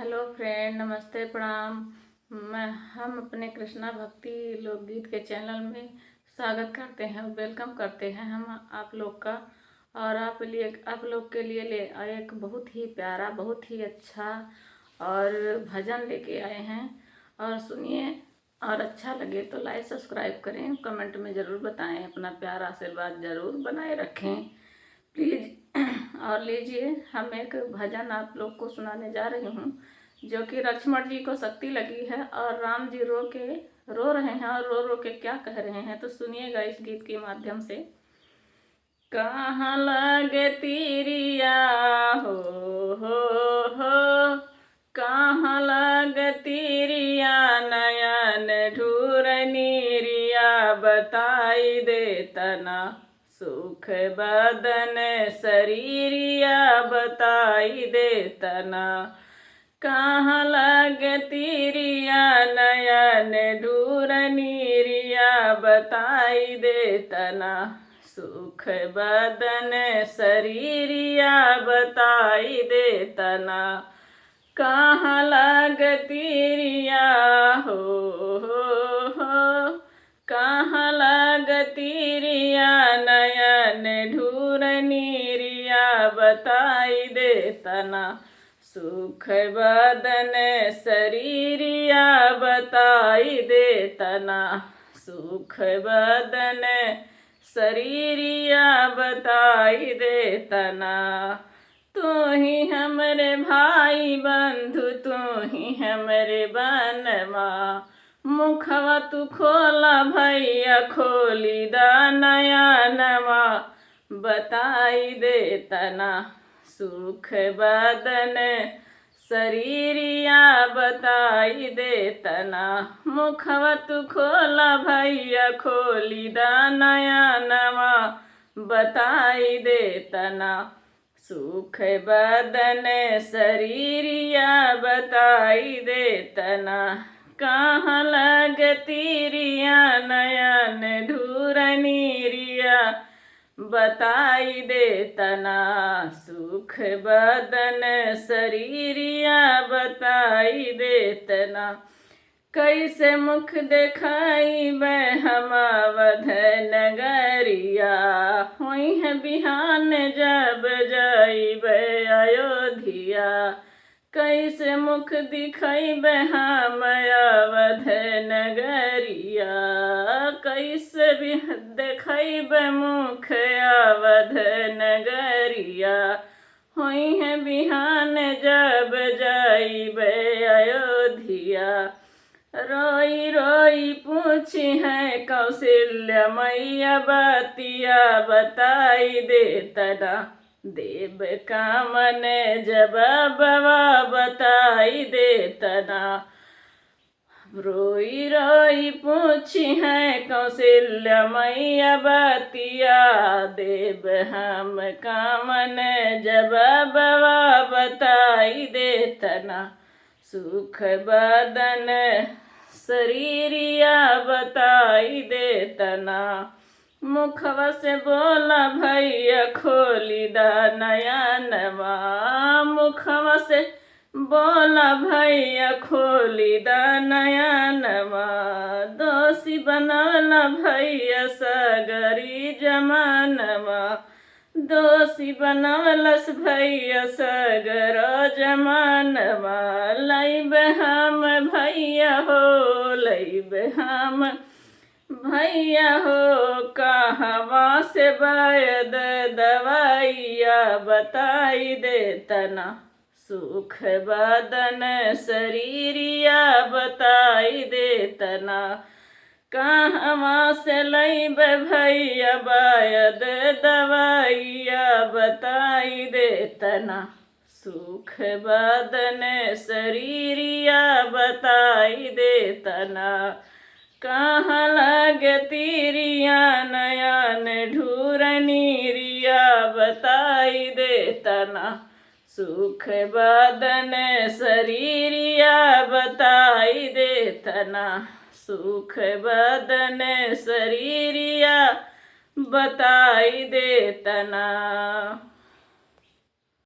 Hello friend, नमस्ते, प्रणाम। हम अपने कृष्णा भक्ति लोकगीत के चैनल में स्वागत करते हैं, वेलकम करते हैं हम आप लोग का। और आप लोग के लिए ले आए एक बहुत ही प्यारा, बहुत ही अच्छा और भजन लेके आए हैं। और सुनिए, और अच्छा लगे तो लाइक सब्सक्राइब करें, कमेंट में ज़रूर बताएं, अपना प्यार आशीर्वाद ज़रूर बनाए रखें प्लीज़। और लीजिए, हम एक भजन आप लोग को सुनाने जा रही हूँ, जो कि लक्ष्मण जी को शक्ति लगी है और राम जी रो रहे हैं और रो रो के क्या कह रहे हैं, तो सुनिएगा इस गीत के माध्यम से। कहाँ लगे तीरिया हो हो, कहाँ लगे तीरिया, नयन ढूर नीरिया, बताई दे तना, सुख बदन शरीरिया, बताई दे तना। कहाँ लगे तीरिया, नयन ढूर नीरिया, बताई दे तना, सुख बदन शरीरिया, बताई दे तना। कहाँ लगतीरिया हो, कहाँ लगतीरिया, नयन ढूर नीरिया, बताई दे तना, सुख बदन शरीरिया, बताई दे तना, सुख बदन शरीरिया, बताई दे तना। तू ही हमरे भाई बंधु, तू ही हमरे बनवा, मुखवा तू खोला भैया, खोली दा नयनवा, बताई दे तना, सुख बदन शरीरिया, बताई दे तना। मुखवा तू खोला भैया, खोली दा नयनवा, बताई दे तना, सुख बदन शरीरिया, बताई दे तना। कहाँ लगतीरिया, नयन ढूर नीरिया, बताई दे तना, सुख बदन शरीरिया, बताई दे तना। कैसे मुख देखाई बै हम अवध नगरिया, हुई है बिहान जब जाइबे अयोध्या। कैसे मुख दिखाइबे हम अवध नगरिया, कैसे भी देखाइबे मुख अवध नगरिया, हुई है बिहान जब जाइबे अयोध्या। रोई रोई पूछी है कौशल्या मैया, बतिया बताई दे तना, देव का मन जवाबवा, बताई दे तना। रोई रोई पूछी है कौशल्या मैया, बतिया, देव हम का मन जवाबवा, बताई दे तना, सुख बदन शरीरिया, बताई दे तना। मुखवा से बोला भैया, खोली दा नयनवा, मुखवा से बोला भैया, खोली दा नयनवा, दोषी बनवला भैया सगरी जमानवा, दोषी बनवलस भैया सगर जमानवा। लैब हम भैया हो, लैब हम भैया हो, कहवा से वैद दवाइया, बताई दे तना, सुख बदन शरीरिया, बताई दे तना। कहवा से लैब भैया वैद दवाइया, बताई दे तना, सुख बदन शरीरिया, बताई दे तना। कहाँ लगतीरिया, नयन ढूर नीरिया, बताई दे तना, सुख बदन शरीरिया, बताई दे तना, सुख बदन शरीरिया, बताई दे तना।